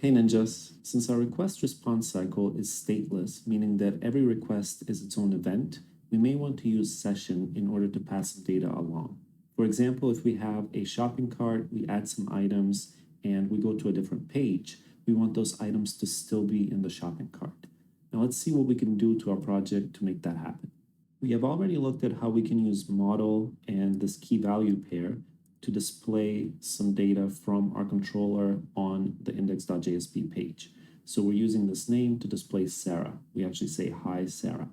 Hey Ninjas, since our request response cycle is stateless, meaning that every request is its own event, we may want to use session in order to pass some data along. For example, if we have a shopping cart, we add some items, and we go to a different page, we want those items to still be in the shopping cart. Now let's see what we can do to our project to make that happen. We have already looked at how we can use model and this key value pair to display some data from our controller on the index.jsp page. So we're using this name to display Sarah. We actually say, hi, Sarah.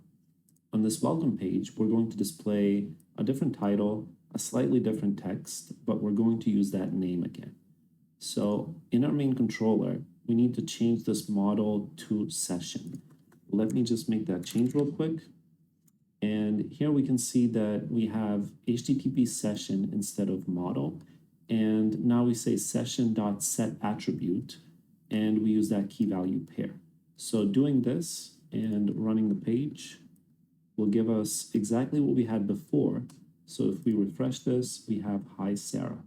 On this welcome page, we're going to display a different title, a slightly different text, but we're going to use that name again. So in our main controller, we need to change this model to session. Let me just make that change real quick. And here we can see that we have HTTP session instead of model. And now we say session.setAttribute, and we use that key value pair. So doing this and running the page will give us exactly what we had before. So if we refresh this, we have hi Sarah.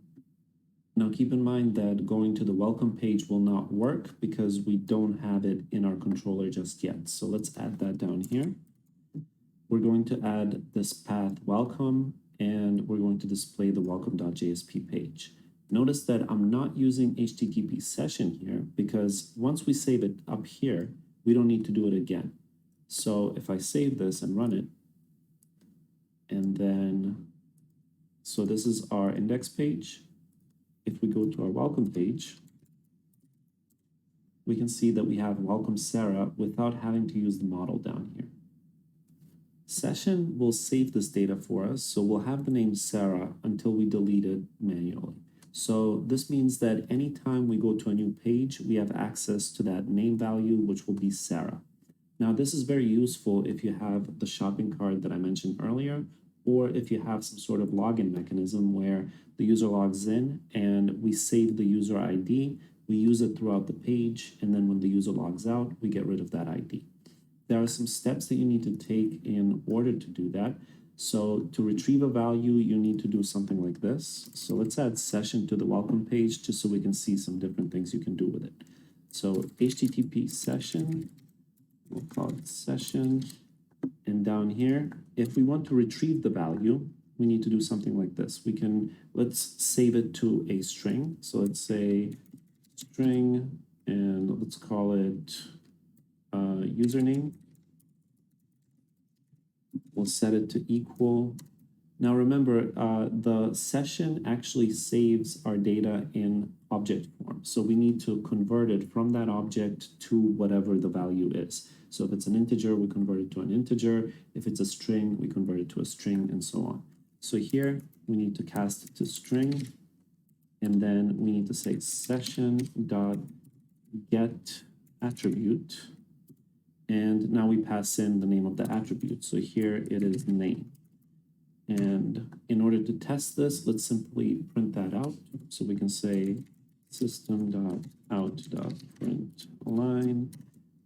Now keep in mind that going to the welcome page will not work because we don't have it in our controller just yet. So let's add that down here. We're going to add this path welcome, and we're going to display the welcome.jsp page. Notice that I'm not using HTTP session here because once we save it up here, we don't need to do it again. So if I save this and run it, and then, so this is our index page. If we go to our welcome page, we can see that we have welcome Sarah without having to use the model down here. Session will save this data for us, so we'll have the name Sarah until we delete it manually. So this means that anytime we go to a new page, we have access to that name value, which will be Sarah. Now, this is very useful if you have the shopping cart that I mentioned earlier, or if you have some sort of login mechanism where the user logs in and we save the user ID, we use it throughout the page, and then when the user logs out, we get rid of that ID. There are some steps that you need to take in order to do that. So to retrieve a value, you need to do something like this. So let's add session to the welcome page just so we can see some different things you can do with it. So HTTP session, we'll call it session. And down here, if we want to retrieve the value, we need to do something like this. Let's save it to a string. So let's say string, and let's call it username. We'll set it to equal. Now remember, the session actually saves our data in object form. So we need to convert it from that object to whatever the value is. So if it's an integer, we convert it to an integer. If it's a string, we convert it to a string, and so on. So here we need to cast it to string, and then we need to say session.getAttribute. And now we pass in the name of the attribute. So here it is name. And in order to test this, let's simply print that out. So we can say system.out.println,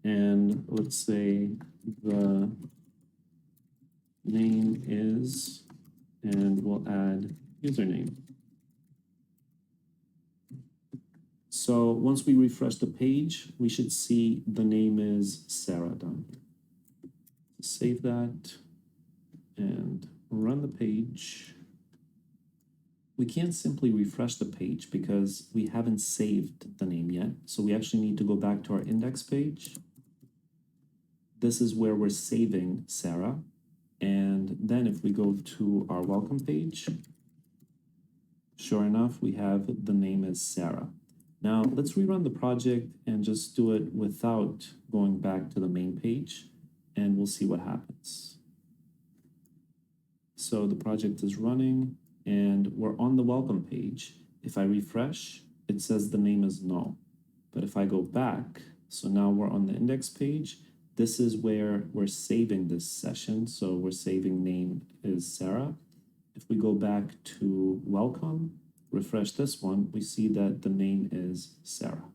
and let's say the name is, and we'll add username. So once we refresh the page, we should see the name is Sarah down here. Save that and run the page. We can't simply refresh the page because we haven't saved the name yet. So we actually need to go back to our index page. This is where we're saving Sarah. And then if we go to our welcome page, sure enough, we have the name as Sarah. Now let's rerun the project and just do it without going back to the main page, and we'll see what happens. So the project is running and we're on the welcome page. If I refresh, it says the name is null. But if I go back, so now we're on the index page, this is where we're saving this session. So we're saving name is Sarah. If we go back to welcome, refresh this one, we see that the name is Sarah.